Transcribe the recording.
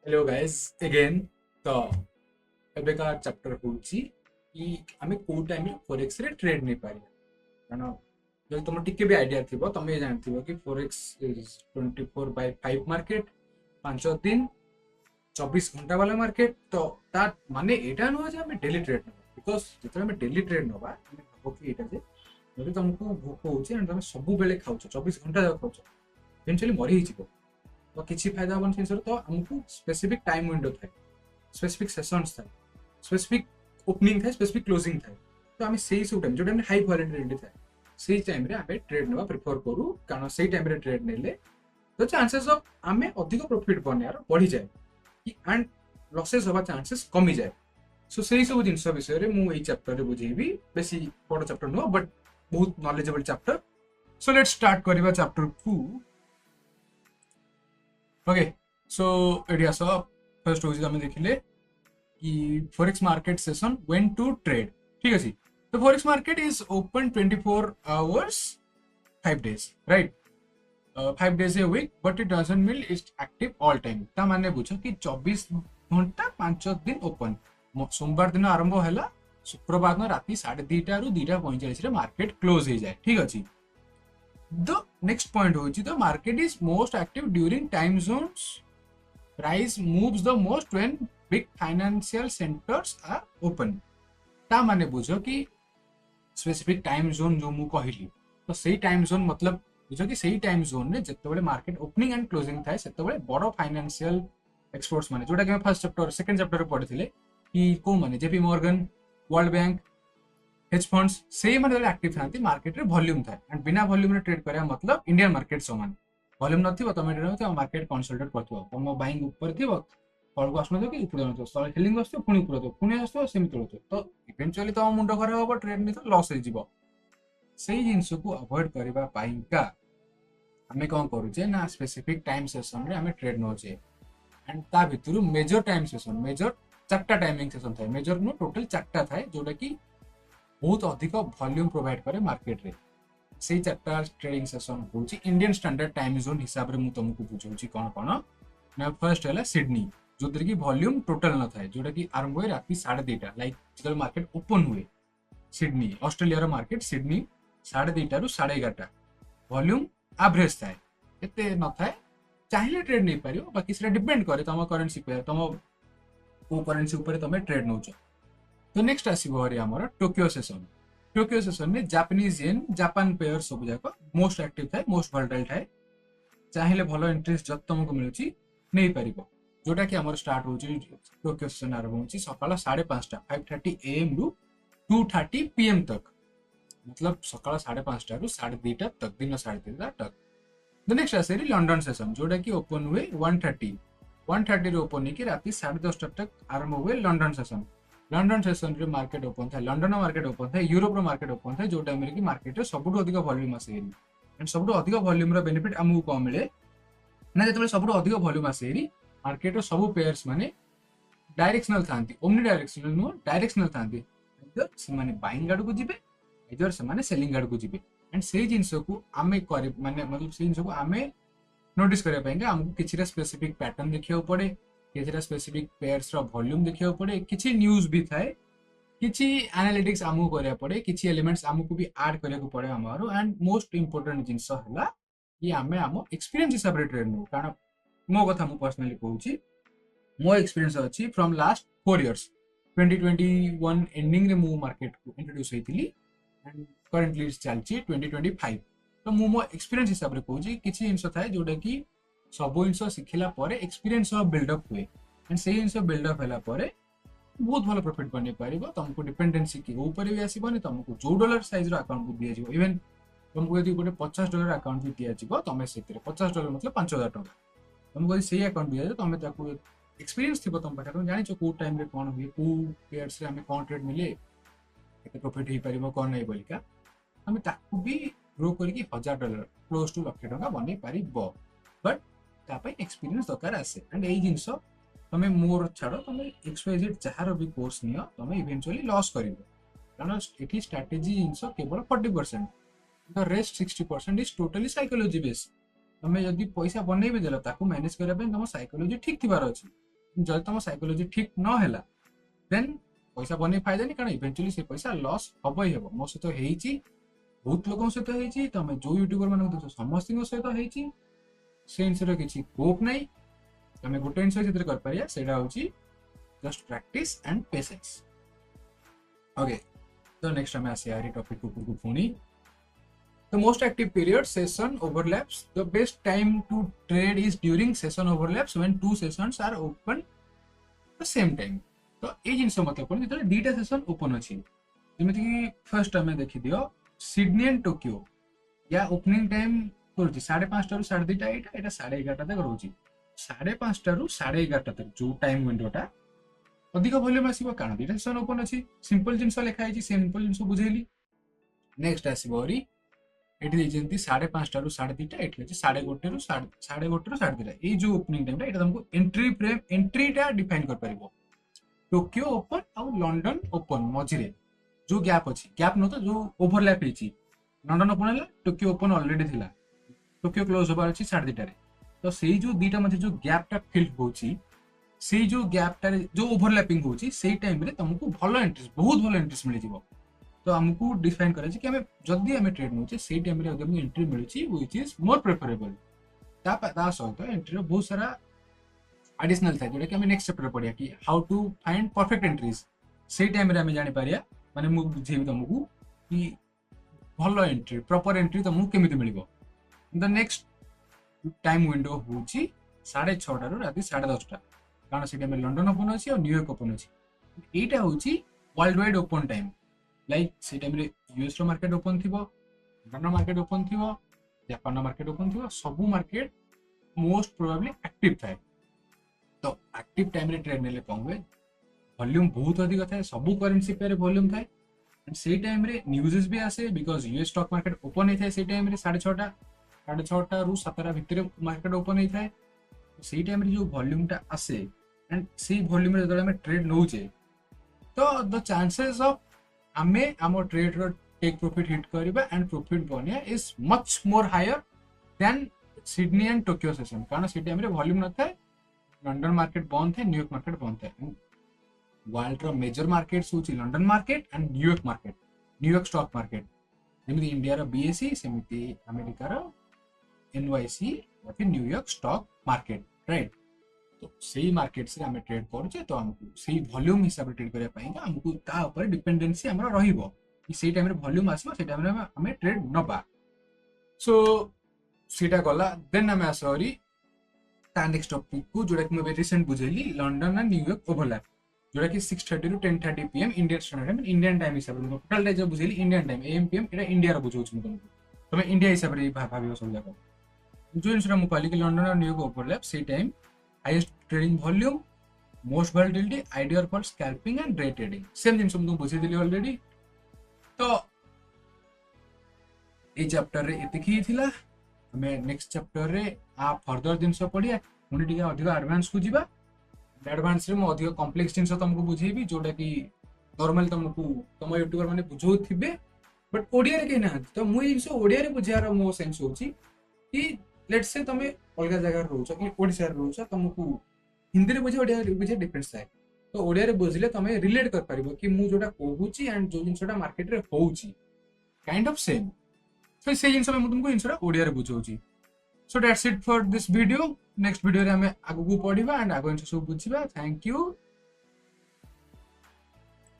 Hello guys again. तो एबे का चैप्टर होची कि आमे को टाइम रे फोरेक्स रे ट्रेड नहीं पारी काना जब तुम टिके भी आइडिया थिबो तुम जानथिबो कि फोरेक्स इज 24/5 मार्केट 5 दिन 24 घंटा वाला मार्केट। तो ता माने एटा न जे हमें डेली ट्रेड नबा बिकॉज़ जेतले हमें डेली ट्रेड नबा हमें भाबो कि एटा जे जदि तुमको भूख होची एंड तुम सब बेले खाउछो 24 घंटा जाक खाउछो इवेंचुअली मरी ही जिवो। तो किसी फायदा हबन से तो हमको स्पेसिफिक टाइम विंडो थाए, स्पेसिफिक सेशंस थाए, स्पेसिफिक ओपनिंग थाए, स्पेसिफिक क्लोजिंग थाए। तो आम से सब टाइम जो टाइम हाई वॉलेटिलिटी थाए से टाइम रे आमे ट्रेड नेबा प्रिफर करू कारण से टाइम रे ट्रेड नेले तो चांसेस ऑफ आमे अधिक प्रॉफिट बनियार बढ़ी जाए कि एंड लॉसेस होबा चांसेस कमी जाए। सो से सब जिंस विषय रे मु एई चैप्टर रे बुझेबी। बेसी बड़ चैप्टर नो बट बहुत knowledgeable chapter. So let's start करिबा चैप्टर 2। ओके सो एटी आस फर्स्ट हूँ आम देखिले कि forex market session when to trade. ठीक अच्छे तो forex market is open 24 hours 5 days right 5 days a week but it doesn't mean it's active all time. ता माने बुझ कि 24 घंटा 5 दिन ओपन। सोमवार दिन आरंभ है शुक्रवार दिन राति 2:30 रु 2:45 मार्केट क्लोज हो जाए। ठीक अच्छे the next point होची the market is most active during time zones price moves the most when big financial centers are open। ता माने बुझो कि स्पेसिफिक टाइम जोन जो मु कहली तो सही टाइम जोन मतलब बुझो कि सही टाइम जोन ने जतबेले मार्केट ओपनिंग एंड क्लोजिंग थाए सेतबेले बड़ फाइनेंशियल एक्सपर्ट्स माने जोटा कि फर्स्ट चैप्टर सेकंड चैप्टर रे पढिथिले कि को माने JP Morgan world bank hedge funds से माने एक्टिव थांती मार्केट रे वॉल्यूम थाए एंड बिना वॉल्यूम रे ट्रेड करिया मतलब इंडियन मार्केट समान वॉल्यूम नथिबो तमे ट्रेड नथिबो मार्केट कंसोलिडेट करथिबो तम बाइंग ऊपर थिबो तळ को आसनो कि ऊपर नथिबो तळ हेलिंग आसथिबो पुनी ऊपर थिबो पुनी आसथिबो सेमी तळ थिबो तो इवेंचुअली तम मुंडो खराब होबो ट्रेड नि तो लॉस हे जिवो। सेही जिंस को अवॉइड करिबा पाइंका हमें कोन करूचे ना स्पेसिफिक टाइम सेशन रे हमें ट्रेड नोचे एंड ता भितरु मेजर टाइम सेशन मेजर चारटा टाइमिंग सेशन थाए मेजर नो टोटल चारटा थाए जोटा कि बहुत अधिक वॉल्यूम प्रोवाइड करे मार्केट रे से चारटा ट्रेडिंग सेशन होची इंडियन स्टैंडर्ड टाइम जोन हिसाब रे मु तुमको बुझौची कोन कोन ना फर्स्ट है सिडनी जो कि वॉल्यूम टोटल न थाए जोटा कि आरंभ हुए राति 2:30 लाइक जो मार्केट ओपन हुए सिडनी ऑस्ट्रेलिया रो मार्केट सिडनी 2:30 रु 11:30 वॉल्यूम एवरेज थाए एते न थाए चाहिए ट्रेड नहीं पारियो बाकी से डिपेंड करे तम करेंसी पे तम को करेंसी ऊपर तमे ट्रेड नउछ। तो नेक्स्ट आसीबो हरि हमर टोक्यो सेशन में जापानीज येन जापान पेयर सब जाक मोस्ट एक्टिव थाए मोस्ट वोलेटाइल थाए चाहिले भलो इंटरेस्ट जत तुमको मिलुची नहीं पारिबो जोटा कि हमर स्टार्ट होची टोक्यो सेशन आरंभ होची सकाळ 5:30 5:30 AM रु 2:30 PM तक मतलब सकाळ 5:30 रु 2:30 तक दिन 2:30 तक। The next Aseri London session जोटा कि ओपन हुए 1:30 रे ओपन होकी राति 10:30 तक आरंभ हुए लंडन सेशन। लंडन सेशन रे मार्केट ओपन था लंडन मार्केट ओपन था यूरोप रो मार्केट ओपन था जो टाइम रे कि मार्केट रे सबुठु अधिक वॉल्यूम आसेरी एंड सबुठु अधिक वॉल्यूम रो बेनिफिट हमहु को मिले ना जेतबे सबुठु अधिक वॉल्यूम आसेरी मार्केट रो सब पेयर्स माने डायरेक्शनल थांती ओमनी डायरेक्शनल नो डायरेक्शनल थांती इधर से माने बाइंग गाड को जिबे इधर से माने सेलिंग गाड को जिबे एंड से जिंस को आमे करे माने मतलब से जिंस को आमे नोटिस करिया पाएंगे हमको किछिरा स्पेसिफिक पैटर्न देखियो पड़े किछिरा स्पेसिफिक पेयर्स रो वॉल्यूम देखियो पड़े किछि न्यूज़ भी थाए किछि एनालिटिक्स हमको करिया पड़े किछि एलिमेंट्स हमको भी ऐड करिया को पड़े हमारो एंड मोस्ट इंपोर्टेंट जिंस हला कि आमे हम एक्सपीरियंस हिसाब रे ट्रेड नो कारण मो कथा मु पर्सनली कहूची मो एक्सपीरियंस अछि फ्रॉम लास्ट 4 इयर्स 2021 एंडिंग रे मु मार्केट को इंट्रोड्यूस हेतिली एंड करंटली चलची 2025 तो मु मो एक्सपीरियंस हिसाब रे कहूची किछि जिंस थाए जोडा कि सब जिंस सिखिला परे एक्सपीरियंस बिल्डअप हुए एंड से जिंस बिल्डअप होला परे बहुत भलो प्रॉफिट बने पारिबो तुमको डिपेंडेंसी के ऊपर भी आसीबनी तुमको जो डॉलर साइज रो अकाउंट भी दिया जिवो इवन तुमको यदि गोटे $50 अकाउंट भी दिया जिवो तमे सेतिर $50 मतलब 5000 टका तुमको यदि सही अकाउंट दिया तमे ताको एक्सपीरियंस थिबो तुम पाखे तुम जानिचो को टाइम रे कोन हुए को पेयर्स रे हमें कोन ट्रेड मिले केते प्रॉफिट हे पारिबो कोन नै बोलिका हमें ताको भी ग्रो करके $1000 क्लोज टू लाख टका बने पारिबो बट तापै एक्सपीरियंस दरकार आसे एंड एई जिंस तमे मोर छाड़ो तमे एक्सवाइजेड जहार भी कोर्स नियो तमे इवेंचुअली लॉस करिवो कारण एठी स्ट्रेटजी जिंस केवल 40% the rest 60% is totally psychology based तमे यदि पैसा बनै भी देला ताको मैनेज करिया पे तम साइकोलॉजी ठीक थिबार अछि जब तुम साइकोलोजी ठीक न हैला देन पैसा बने फायदा नहीं, कारण इवेंचुअली से पैसा लॉस हब ही हब। मो सहित होईची, बहुत लोगों सहित होईची, तुम जो यूट्यूबर मानक देखो समस्त सहित होईची। से जिनसर किसी स्कोप नहीं, तुम गोटे जिन से कर पारिया सेटा होची just practice and patience. Okay, तो नेक्स्ट हमें आसिया टॉपिक को पुणी। The most active period session overlaps. The best time to trade is during session overlaps when two sessions are open the same time. तो ये जिनस मतलब कौन जो दीटा सेशन ओपन अच्छी, जमीक कि फर्स्ट आम देखी दियो सिडनी एंड टोक्यो या ओपनिंग टाइम कर 5:30 रु 2:30 यहाँ 11:30 तक रोचे। 5:30 रु 11:30 तक जो टाइम विंडोटा अधिक वॉल्यूम आसो, कारण दीटा सेशन ओपन अच्छी। सिंपल जिनस लिखाई, सिंपल जिनस बुझेली। नेक्स्ट आसो ये 5:30 रु 2:30, ये 1:30 रु 2:30। ये जो ओपनिंग टाइम ये तुमको एंट्री फ्रेम एंट्रीटा डिफाइन कर पारिबो। टोक्यो ओपन आउ लंडन ओपन मझिरे जो गैप अच्छी, गैप न तो जो ओवरलैप होती, लंडन ओपन है, टोक्यो ओपन ऑलरेडी थिला, टोक्यो क्लोज होबार अच्छी 2:30। तो से जो दीटा मध्य जो गैपटा फिल होची, से जो गैपटा जो ओवरलैपिंग होची, से टाइम रे तुमको भलो इंटरेस्ट, बहुत भलो इंटरेस्ट मिल जिवो। तो हमको डिफाइन करा कि हमें जदि हमें ट्रेड नौचे से टाइम रे हमको एंट्री मिलुची व्हिच इज मोर प्रेफरेबल। ता सहित एंट्री बहुत सारा एडिशनल था जोटा कि हमें नेक्स्ट चैप्टर पढ़िया कि how to find perfect entries. से टाइम रे हमें जानि पारिया, माने मु बुझेबी तुमको कि भलो एंट्री, प्रॉपर एंट्री तुमको केमिति मिलिबो। द नेक्स्ट टाइम विंडो होची 6:30 रु राति 10:30, कारण से टाइम लंडन ओपन अछि और न्यूयॉर्क ओपन अछि। एटा होची world wide open time, like से टाइम रे यूएस रो मार्केट ओपन थिबो, लंडन मार्केट ओपन थिबो, जापान मार्केट ओपन थिबो, सब मार्केट मोस्ट प्रोबेबली एक्टिव थाए। तो एक्टिव टाइम रे ट्रेड नेले कम हुए, वॉल्यूम बहुत अधिक थाए, सब करेंसी पेयर वॉल्यूम थाए। एंड से टाइम रे न्यूज़ेस भी आसे because US stock market open होता है से टाइम रे 6:30 रु 7:00 भितर मार्केट ओपन होता है। से टाइम रे जो वॉल्यूमटा आसे एंड से वॉल्यूम रे जदि हमें ट्रेड नौचे, तो द चांसेस ऑफ हमें आम ट्रेड रो टेक प्रॉफिट हिट करबा एंड प्रॉफिट बनिया is much more higher than Sydney and Tokyo session, कारण से टाइम रे वॉल्यूम न थाए, लंडन मार्केट बंद थे, न्यूयॉर्क मार्केट बंद थे। वर्ल्ड रो मेजर मार्केट्स होची London market and New York market, New York stock market, जेमिति इंडिया रो बीएसई सेमिति अमेरिका रो एनवाईसी या फिर न्यूयॉर्क स्टॉक मार्केट, राइट। तो सही मार्केट से हमें ट्रेड करूचे, तो हमको सही वॉल्यूम हिसाब से ट्रेड करिया पाएंगे, हमको ता ऊपर डिपेंडेंसी हमरा रहिबो कि सही टाइम रे वॉल्यूम आसीबो, सही टाइम रे हमें ट्रेड नबा। सो सीटा गला देन हमें आसरी ता नेक्स्ट टॉपिक को जोड़ा कि मैं रिसेंट बुझेली लंडन एंड न्यूयॉर्क ओवरलैप, जोड़ा कि 6:30 रु 10:30 PM Indian standard time, Indian time हिसाब से टोटल डे जो बुझेली इंडियन टाइम AM PM एटा इंडिया रो बुझौछ म तुमको, तमे इंडिया हिसाब रे भाबियो सब जाको। जो इनसरा मु कहली कि लंडन और न्यूयॉर्क ओवरलैप से time highest trading volume, most volatility, ideal for scalping and day trading, same जिन तुमको बुझे दिली ऑलरेडी। तो ए चैप्टर रे एतिक ही थिला, हमें नेक्स्ट चैप्टर रे आ फर्दर जिनस पढ़िया, पुणी टिके अधिक एडवांस को जीवा। एडवांस रे मो अधिक कॉम्प्लेक्स जिनस तुमको बुझेबी जोटा कि नॉर्मल तुमको तुम यूट्यूबर माने बुझौथिबे बट ओडिया रे के ना। तो मु जिनस ओडिया रे बुझियार मो सेंस होची कि लेट्स से तुम अलग जगह रोच कि ओडिशा रोच, तुमको हिंदी रे बुझे ओडिया रे बुझे डिफरेंस थाए। तो ओडिया रे बुझले तुम रिलेट कर पारिबो कि मु जोटा कहूची एंड जो जिनसटा मार्केट रे होउची काइंड ऑफ सेम। सो से जिनस में मु तुमको जिनसटा ओडिया रे बुझौची। So that's it for this video. Next video रे हमें आगु को पढ़िबा एंड आगु जिनस सब बुझिबा। Thank you.